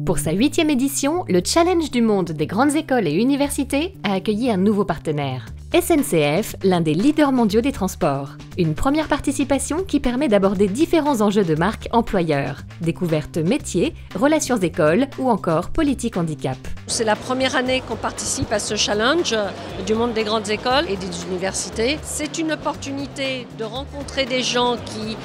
Pour sa 8e édition, le Challenge du monde des grandes écoles et universités a accueilli un nouveau partenaire. SNCF, l'un des leaders mondiaux des transports. Une première participation qui permet d'aborder différents enjeux de marque employeur, découvertes métiers, relations écoles ou encore politique handicap. C'est la première année qu'on participe à ce challenge du monde des grandes écoles et des universités. C'est une opportunité de rencontrer des gens qui,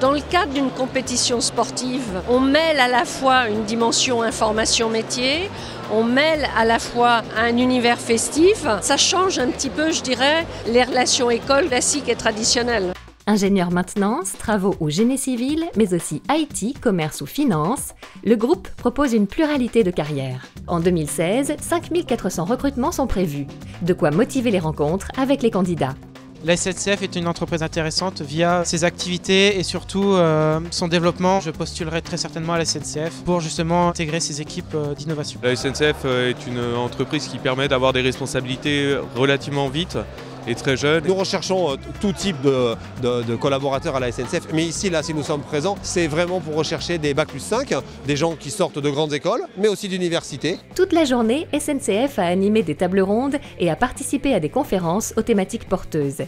dans le cadre d'une compétition sportive, on mêle à la fois une dimension information métier, on mêle à la fois un univers festif. Ça change un petit peu, je dirais, les relations écoles classiques et traditionnelles. Ingénieur maintenance, travaux ou génie civil, mais aussi IT, commerce ou finance, le groupe propose une pluralité de carrières. En 2016, 5400 recrutements sont prévus. De quoi motiver les rencontres avec les candidats. La SNCF est une entreprise intéressante via ses activités et surtout son développement. Je postulerai très certainement à la SNCF pour justement intégrer ses équipes d'innovation. La SNCF est une entreprise qui permet d'avoir des responsabilités relativement vite et très jeune. Nous recherchons tout type de collaborateurs à la SNCF, mais ici, là, si nous sommes présents, c'est vraiment pour rechercher des Bac+5, des gens qui sortent de grandes écoles, mais aussi d'universités. Toute la journée, SNCF a animé des tables rondes et a participé à des conférences aux thématiques porteuses.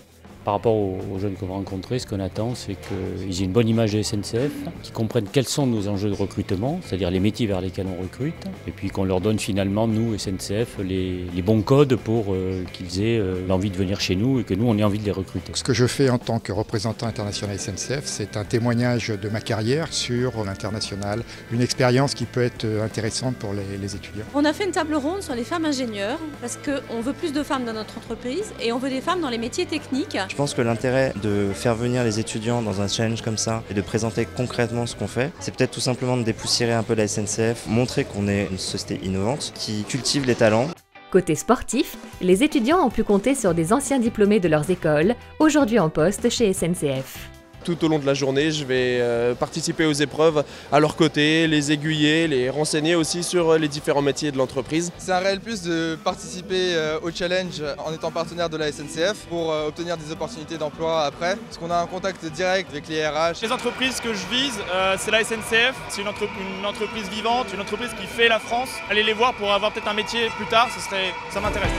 Par rapport aux jeunes qu'on va rencontrer, ce qu'on attend, c'est qu'ils aient une bonne image de SNCF, qu'ils comprennent quels sont nos enjeux de recrutement, c'est-à-dire les métiers vers lesquels on recrute, et puis qu'on leur donne finalement, nous, SNCF, les bons codes pour qu'ils aient l'envie de venir chez nous et que nous, on ait envie de les recruter. Ce que je fais en tant que représentant international SNCF, c'est un témoignage de ma carrière sur l'international, une expérience qui peut être intéressante pour les étudiants. On a fait une table ronde sur les femmes ingénieurs, parce qu'on veut plus de femmes dans notre entreprise et on veut des femmes dans les métiers techniques. Je pense que l'intérêt de faire venir les étudiants dans un challenge comme ça et de présenter concrètement ce qu'on fait, c'est peut-être tout simplement de dépoussiérer un peu la SNCF, montrer qu'on est une société innovante qui cultive les talents. Côté sportif, les étudiants ont pu compter sur des anciens diplômés de leurs écoles, aujourd'hui en poste chez SNCF. Tout au long de la journée, je vais participer aux épreuves à leur côté, les aiguiller, les renseigner aussi sur les différents métiers de l'entreprise. C'est un réel plus de participer au challenge en étant partenaire de la SNCF pour obtenir des opportunités d'emploi après, parce qu'on a un contact direct avec les RH. Les entreprises que je vise, c'est la SNCF, c'est une entreprise vivante, une entreprise qui fait la France. Allez les voir pour avoir peut-être un métier plus tard, ça m'intéresse.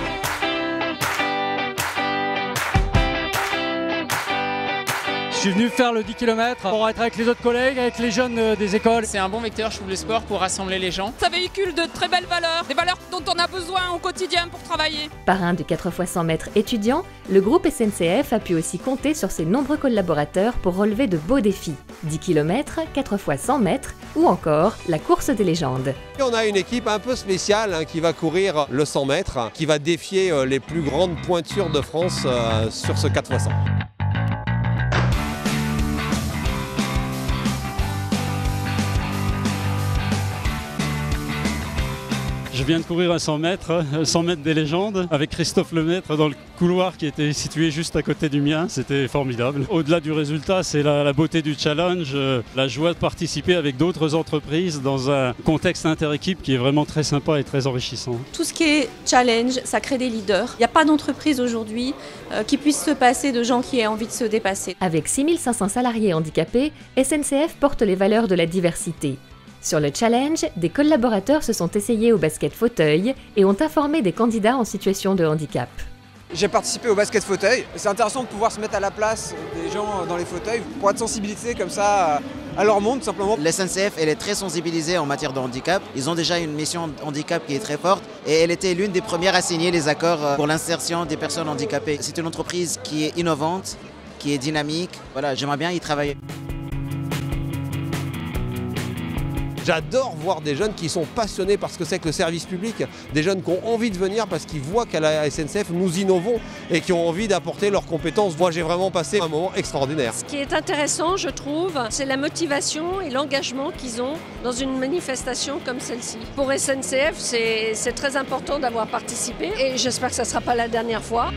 Je suis venu faire le 10 km pour être avec les autres collègues, avec les jeunes des écoles. C'est un bon vecteur, je trouve, le sport pour rassembler les gens. Ça véhicule de très belles valeurs, des valeurs dont on a besoin au quotidien pour travailler. Parrain du 4x100 mètres étudiant, le groupe SNCF a pu aussi compter sur ses nombreux collaborateurs pour relever de beaux défis. 10 km, 4x100 mètres ou encore la course des légendes. Et on a une équipe un peu spéciale qui va courir le 100 mètres, qui va défier les plus grandes pointures de France sur ce 4x100. Je viens de courir à 100 mètres des légendes, avec Christophe Lemaître dans le couloir qui était situé juste à côté du mien. C'était formidable. Au-delà du résultat, c'est la beauté du challenge, la joie de participer avec d'autres entreprises dans un contexte interéquipe qui est vraiment très sympa et très enrichissant. Tout ce qui est challenge, ça crée des leaders. Il n'y a pas d'entreprise aujourd'hui qui puisse se passer de gens qui aient envie de se dépasser. Avec 6500 salariés handicapés, SNCF porte les valeurs de la diversité. Sur le challenge, des collaborateurs se sont essayés au basket fauteuil et ont informé des candidats en situation de handicap. J'ai participé au basket fauteuil. C'est intéressant de pouvoir se mettre à la place des gens dans les fauteuils pour être sensibilisé comme ça à leur monde, tout simplement. La SNCF, elle est très sensibilisée en matière de handicap. Ils ont déjà une mission handicap qui est très forte et elle était l'une des premières à signer les accords pour l'insertion des personnes handicapées. C'est une entreprise qui est innovante, qui est dynamique. Voilà, j'aimerais bien y travailler. J'adore voir des jeunes qui sont passionnés par ce que c'est que le service public, des jeunes qui ont envie de venir parce qu'ils voient qu'à la SNCF, nous innovons et qui ont envie d'apporter leurs compétences. Moi, j'ai vraiment passé un moment extraordinaire. Ce qui est intéressant, je trouve, c'est la motivation et l'engagement qu'ils ont dans une manifestation comme celle-ci. Pour SNCF, c'est très important d'avoir participé et j'espère que ça ne sera pas la dernière fois.